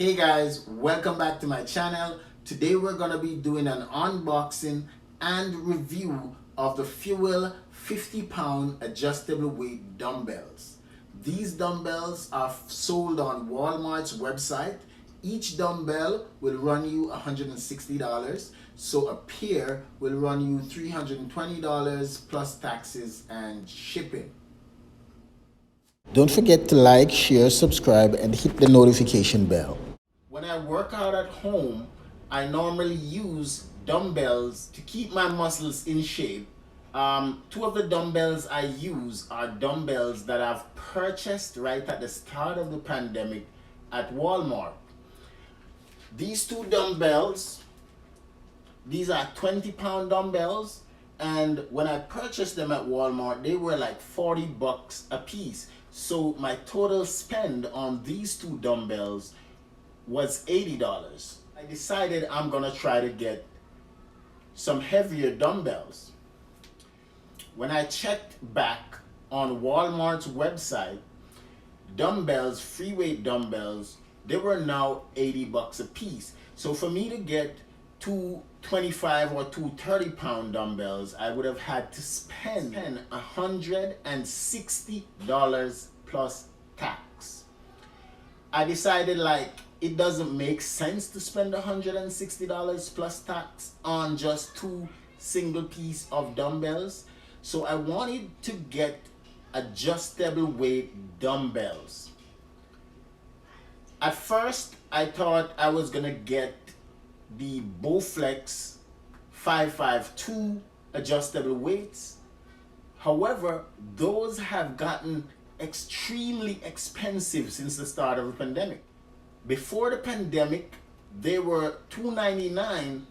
Hey guys, welcome back to my channel. Today we're going to be doing an unboxing and review of the Fuel 50-pound adjustable weight dumbbells. These dumbbells are sold on Walmart's website. Each dumbbell will run you $160, so a pair will run you $320 plus taxes and shipping. Don't forget to like, share, subscribe, and hit the notification bell. When I work out at home, I normally use dumbbells to keep my muscles in shape. Two of the dumbbells I use are dumbbells that I've purchased right at the start of the pandemic at Walmart. These two dumbbells, these are 20-pound dumbbells, and when I purchased them at Walmart, they were like $40 a piece. So my total spend on these two dumbbells was $80. I decided I'm gonna try to get some heavier dumbbells. When I checked back on Walmart's website, dumbbells, free weight dumbbells, they were now $80 a piece. So for me to get two 25 or two 30-pound dumbbells, I would have had to spend $160 plus tax. I decided it doesn't make sense to spend $160 plus tax on just two single piece of dumbbells. So I wanted to get adjustable weight dumbbells. At first, I thought I was gonna get the Bowflex 552 adjustable weights. However, those have gotten extremely expensive since the start of the pandemic. Before the pandemic, they were $299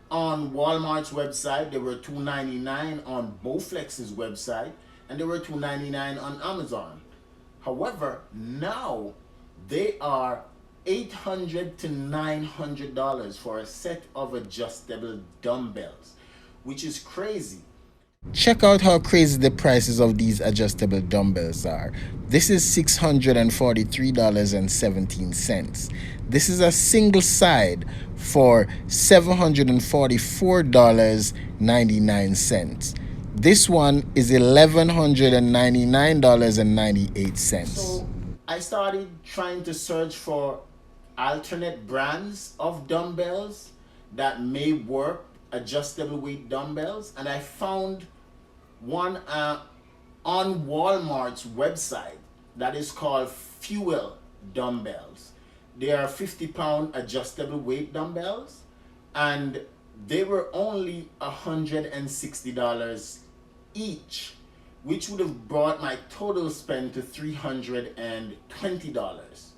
on Walmart's website, they were $299 on Bowflex's website, and they were $299 on Amazon. However, now they are $800 to $900 for a set of adjustable dumbbells, which is crazy. Check out how crazy the prices of these adjustable dumbbells are. This is $643.17. This is a single side for $744.99. This one is $1,199.98. So I started trying to search for alternate brands of dumbbells that may work, adjustable weight dumbbells, and I found one on Walmart's website that is called Fuel Dumbbells. They are 50-pound adjustable weight dumbbells, and they were only $160 each, which would have brought my total spend to $320.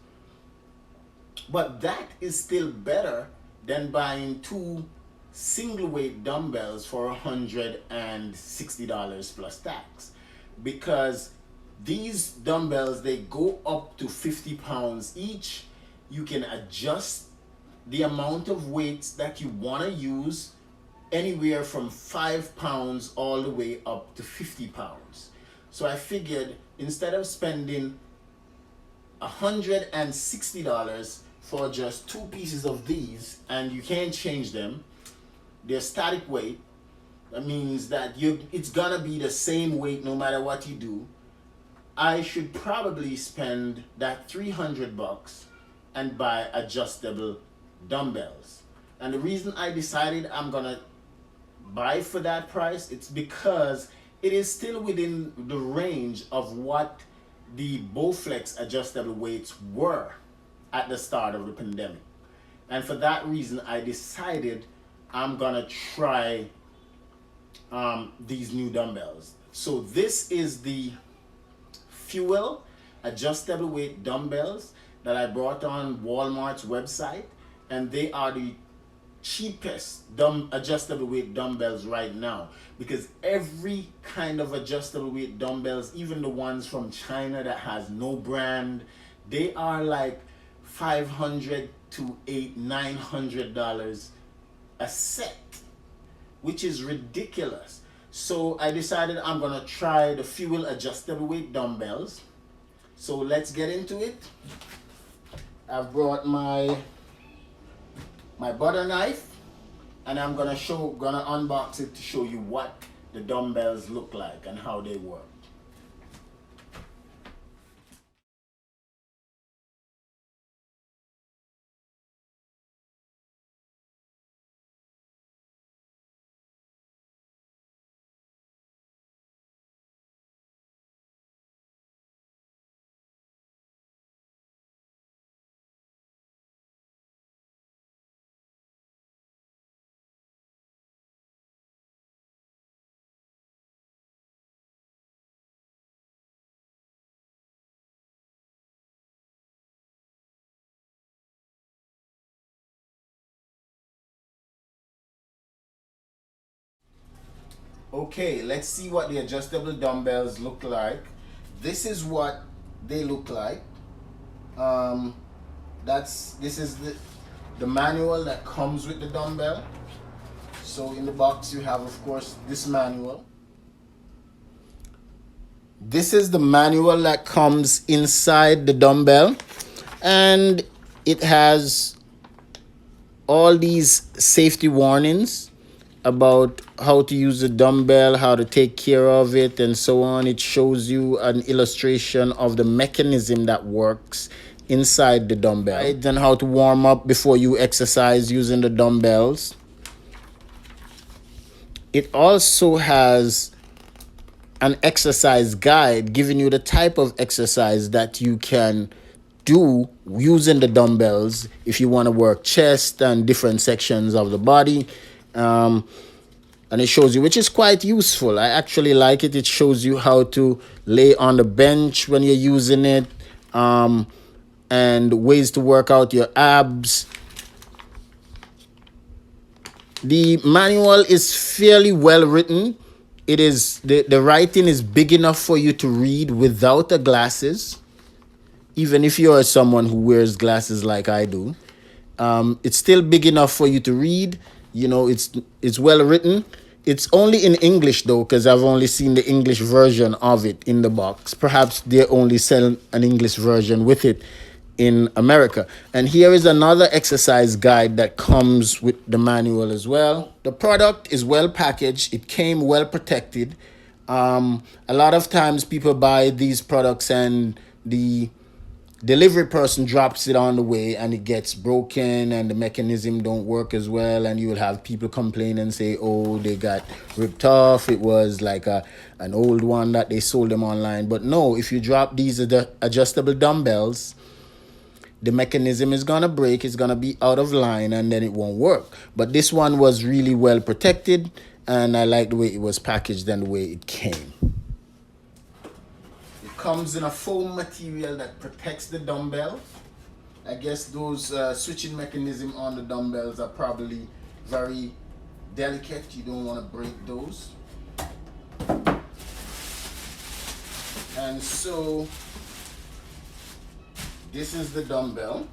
But that is still better than buying two single weight dumbbells for $160 plus tax, because these dumbbells, they go up to 50 pounds each. You can adjust the amount of weights that you want to use anywhere from 5 pounds all the way up to 50 pounds. So I figured instead of spending $160 for just two pieces of these, and you can't change them, they're static weight. That means that it's gonna be the same weight no matter what you do. I should probably spend that $300 and buy adjustable dumbbells. And the reason I decided I'm gonna buy for that price, it's because it is still within the range of what the Bowflex adjustable weights were at the start of the pandemic. And for that reason, I decided I'm gonna try these new dumbbells. So this is the Fuel adjustable weight dumbbells that I brought on Walmart's website, and they are the cheapest adjustable weight dumbbells right now, because every kind of adjustable weight dumbbells, even the ones from China that has no brand, they are like $500 to $900 a set, which is ridiculous. So I decided I'm gonna try the Fuel adjustable weight dumbbells. So let's get into it. I've brought my butter knife, and I'm gonna unbox it to show you what the dumbbells look like and how they work. Okay, let's see what the adjustable dumbbells look like. This is what they look like. This is the manual that comes with the dumbbell. So in the box you have, of course, this manual. This is the manual that comes inside the dumbbell, and it has all these safety warnings about how to use the dumbbell, how to take care of it, and so on. It shows you an illustration of the mechanism that works inside the dumbbell, right? And how to warm up before you exercise using the dumbbells. It also has an exercise guide giving you the type of exercise that you can do using the dumbbells if you want to work chest and different sections of the body. And it shows you, which is quite useful. I actually like it. It shows you how to lay on the bench when you're using it, and ways to work out your abs. The manual is fairly well written. It is the writing is big enough for you to read without the glasses, even if you're someone who wears glasses like I do. It's still big enough for you to read. You know, it's well written. It's only in English though, because I've only seen the English version of it in the box. Perhaps they only sell an English version with it in America. And here is another exercise guide that comes with the manual as well. The product is well packaged. It came well protected. A lot of times people buy these products and the delivery person drops it on the way and it gets broken and the mechanism don't work as well, and you will have people complain and say, oh, they got ripped off. It was like an old one that they sold them online. But no, if you drop these adjustable dumbbells, the mechanism is gonna break, it's gonna be out of line, and then it won't work. But this one was really well protected, and I like the way it was packaged and the way it came. It comes in a foam material that protects the dumbbell. I guess those switching mechanism on the dumbbells are probably very delicate. You don't want to break those. And so this is the dumbbell.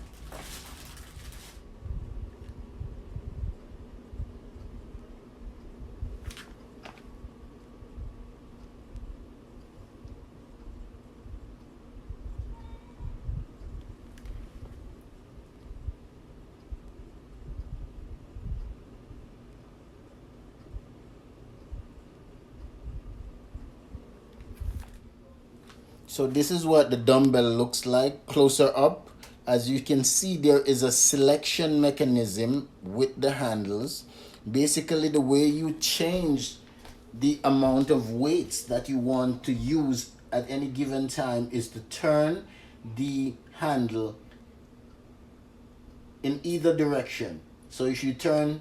So this is what the dumbbell looks like closer up. As you can see, there is a selection mechanism with the handles. Basically, the way you change the amount of weights that you want to use at any given time is to turn the handle in either direction. So if you turn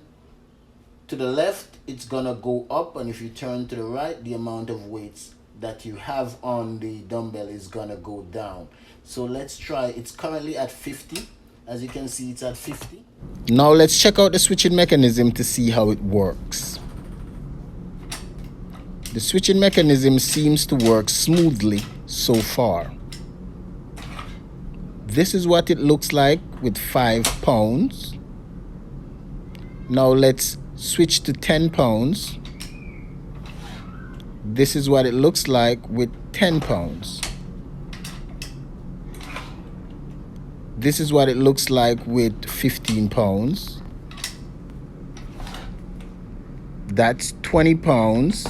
to the left, it's gonna go up, and if you turn to the right, the amount of weights that you have on the dumbbell is gonna go down. So let's try. It's currently at 50. As you can see, it's at 50. Now let's check out the switching mechanism to see how it works. The switching mechanism seems to work smoothly so far. This is what it looks like with 5 pounds. Now let's switch to 10 pounds. This is what it looks like with 10 pounds. This is what it looks like with 15 pounds. That's 20 pounds.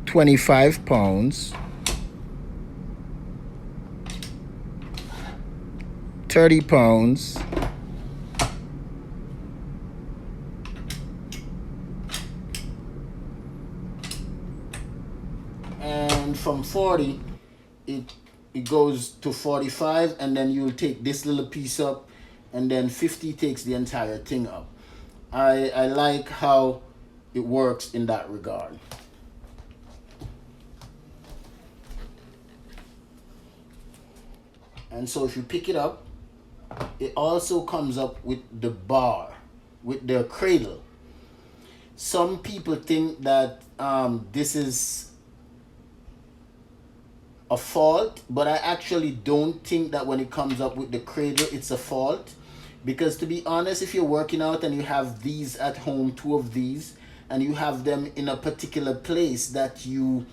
25 pounds. 30 pounds. And from 40, it goes to 45, and then you'll take this little piece up, and then 50 takes the entire thing up. I like how it works in that regard. And so if you pick it up, it also comes up with the bar, with the cradle. Some people think that this is a fault, but I actually don't think that when it comes up with the cradle it's a fault, because to be honest, if you're working out and you have these at home, 2 of these, and you have them in a particular place that you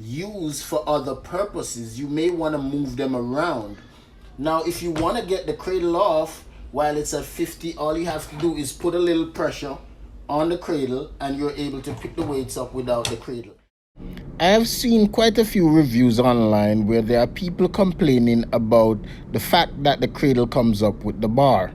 use for other purposes, you may want to move them around. Now if you want to get the cradle off while it's at 50, all you have to do is put a little pressure on the cradle and you're able to pick the weights up without the cradle. I have seen quite a few reviews online where there are people complaining about the fact that the cradle comes up with the bar.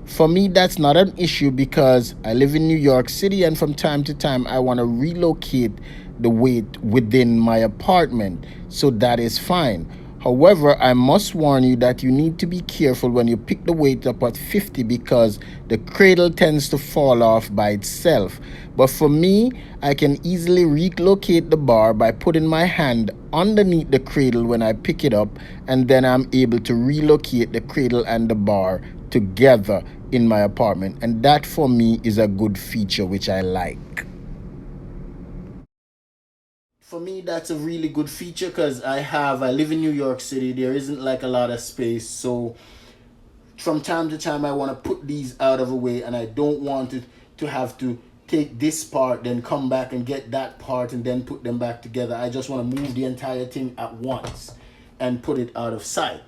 For me, that's not an issue because I live in New York City, and from time to time I want to relocate the weight within my apartment, so that is fine. However, I must warn you that you need to be careful when you pick the weight up at 50 because the cradle tends to fall off by itself. But for me, I can easily relocate the bar by putting my hand underneath the cradle when I pick it up, and then I'm able to relocate the cradle and the bar together in my apartment. And that for me is a good feature which I like. For me, that's a really good feature because I live in New York City. There isn't like a lot of space. So from time to time, I want to put these out of the way, and I don't want it to have to take this part, then come back and get that part and then put them back together. I just want to move the entire thing at once and put it out of sight.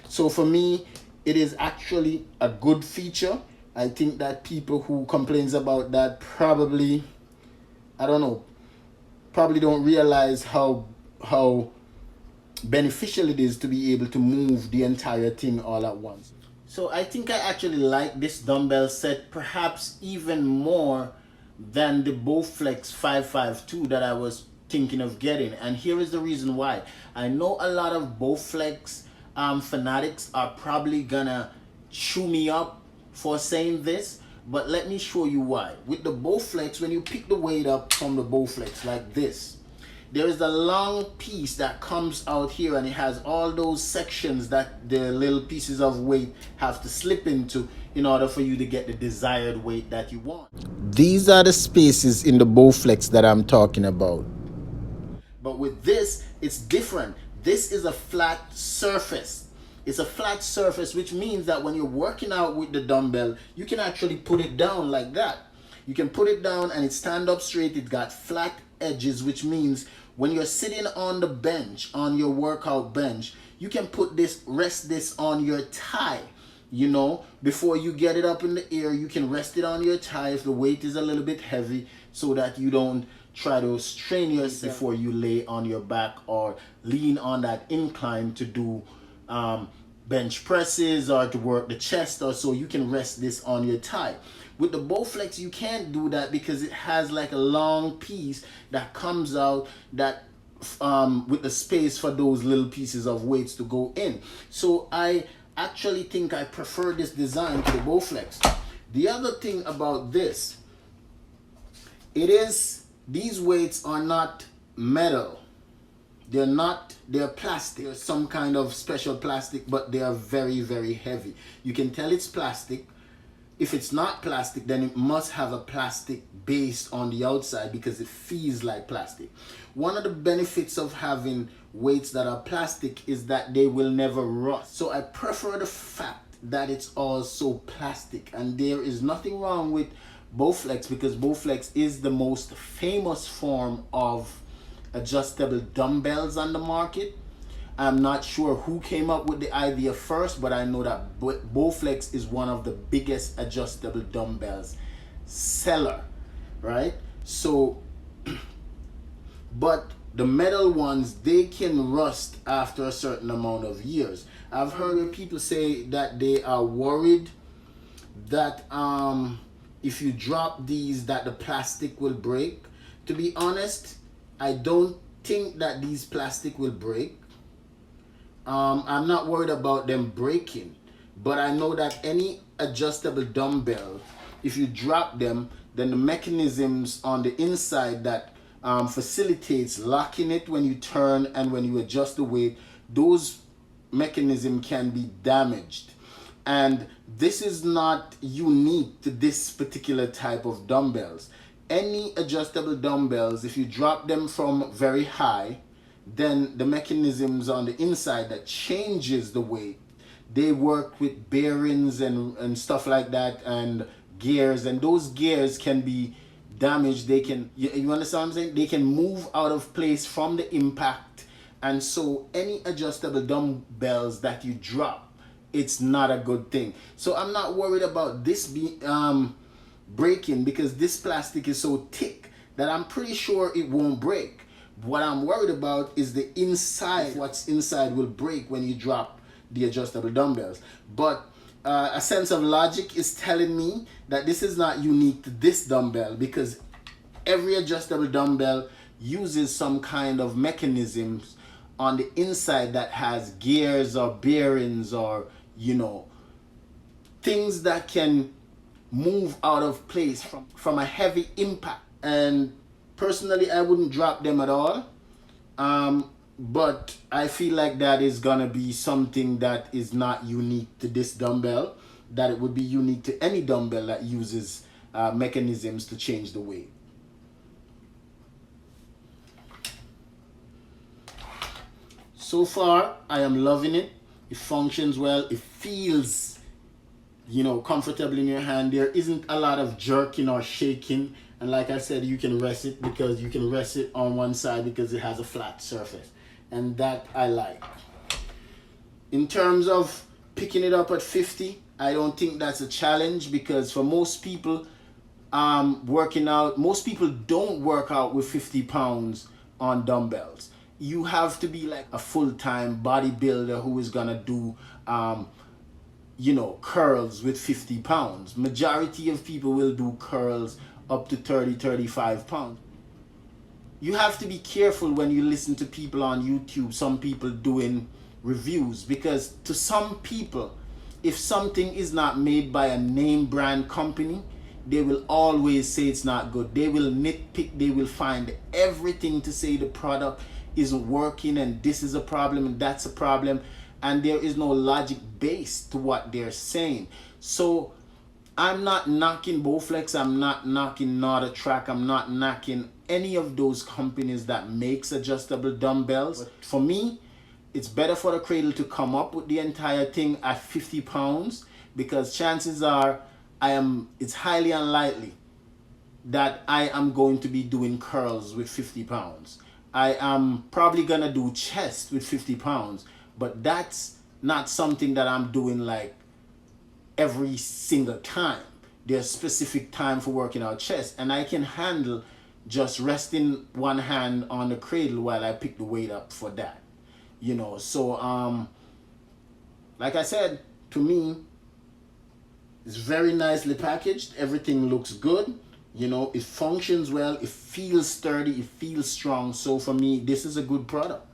So for me, it is actually a good feature. I think that people who complains about that probably, I don't know, probably don't realize how beneficial it is to be able to move the entire thing all at once. So I think I actually like this dumbbell set perhaps even more than the Bowflex 552 that I was thinking of getting. And here is the reason why. I know a lot of Bowflex fanatics are probably gonna chew me up for saying this, but let me show you why. With the Bowflex, when you pick the weight up from the Bowflex like this, there is a long piece that comes out here, and it has all those sections that the little pieces of weight have to slip into in order for you to get the desired weight that you want. These are the spaces in the Bowflex that I'm talking about. But with this, it's different. This is a flat surface. It's a flat surface, which means that when you're working out with the dumbbell, you can actually put it down like that. You can put it down and it stand up straight. It got flat edges, which means when you're sitting on the bench, on your workout bench, you can put this, rest this on your thigh. You know, before you get it up in the air, you can rest it on your thigh if the weight is a little bit heavy, so that you don't try to strain yourself before you lay on your back or lean on that incline to do bench presses or to work the chest, or so you can rest this on your thigh. With the Bowflex, you can't do that because it has like a long piece that comes out that with the space for those little pieces of weights to go in. So I actually think I prefer this design to the Bowflex. The other thing about this, these weights are not metal. They're plastic. They're some kind of special plastic, but they are very, very heavy. You can tell it's plastic. If it's not plastic, then it must have a plastic base on the outside because it feels like plastic. One of the benefits of having weights that are plastic is that they will never rust. So I prefer the fact that it's also plastic, and there is nothing wrong with Bowflex because Bowflex is the most famous form of adjustable dumbbells on the market. I'm not sure who came up with the idea first, but I know that Bowflex is one of the biggest adjustable dumbbells seller, right? So, but the metal ones, they can rust after a certain amount of years. I've heard people say that they are worried that if you drop these, that the plastic will break. To be honest, I don't think that these plastic will break. I'm not worried about them breaking, but I know that any adjustable dumbbell, if you drop them, then the mechanisms on the inside that facilitates locking it when you turn and when you adjust the weight, those mechanisms can be damaged. And this is not unique to this particular type of dumbbells. Any adjustable dumbbells, if you drop them from very high, then the mechanisms on the inside that changes the weight, they work with bearings and stuff like that, and gears, and those gears can be damaged. They can, you understand what I'm saying? They can move out of place from the impact. And so any adjustable dumbbells that you drop, it's not a good thing. So I'm not worried about this breaking, because this plastic is so thick that I'm pretty sure it won't break. What I'm worried about is the inside. What's inside will break when you drop the adjustable dumbbells. But a sense of logic is telling me that this is not unique to this dumbbell, because every adjustable dumbbell uses some kind of mechanisms on the inside that has gears or bearings or, you know, things that can move out of place from a heavy impact. And personally, I wouldn't drop them at all. But I feel like that is gonna be something that is not unique to this dumbbell, that it would be unique to any dumbbell that uses mechanisms to change the weight. So far, I am loving it. It functions well. It feels, you know, comfortable in your hand. There isn't a lot of jerking or shaking. And like I said, you can rest it, because you can rest it on one side because it has a flat surface. And that I like. In terms of picking it up at 50, I don't think that's a challenge, because for most people working out, most people don't work out with 50 pounds on dumbbells. You have to be like a full-time bodybuilder who is gonna do you know, curls with 50 pounds. Majority of people will do curls up to 30-35 pounds. You have to be careful when you listen to people on YouTube, some people doing reviews, because to some people, if something is not made by a name brand company, they will always say it's not good. They will nitpick, they will find everything to say the product isn't working and this is a problem and that's a problem, and there is no logic base to what they're saying. So I'm not knocking Bowflex, I'm not knocking Not a Track, I'm not knocking any of those companies that makes adjustable dumbbells. But for me, it's better for the cradle to come up with the entire thing at 50 pounds, because chances are it's highly unlikely that I am going to be doing curls with 50 pounds. I am probably gonna do chest with 50 pounds, but that's not something that I'm doing like every single time. There's specific time for working out chest, and I can handle just resting one hand on the cradle while I pick the weight up for that. You know, so like I said, to me, it's very nicely packaged. Everything looks good. You know, it functions well, it feels sturdy, it feels strong. So for me, this is a good product.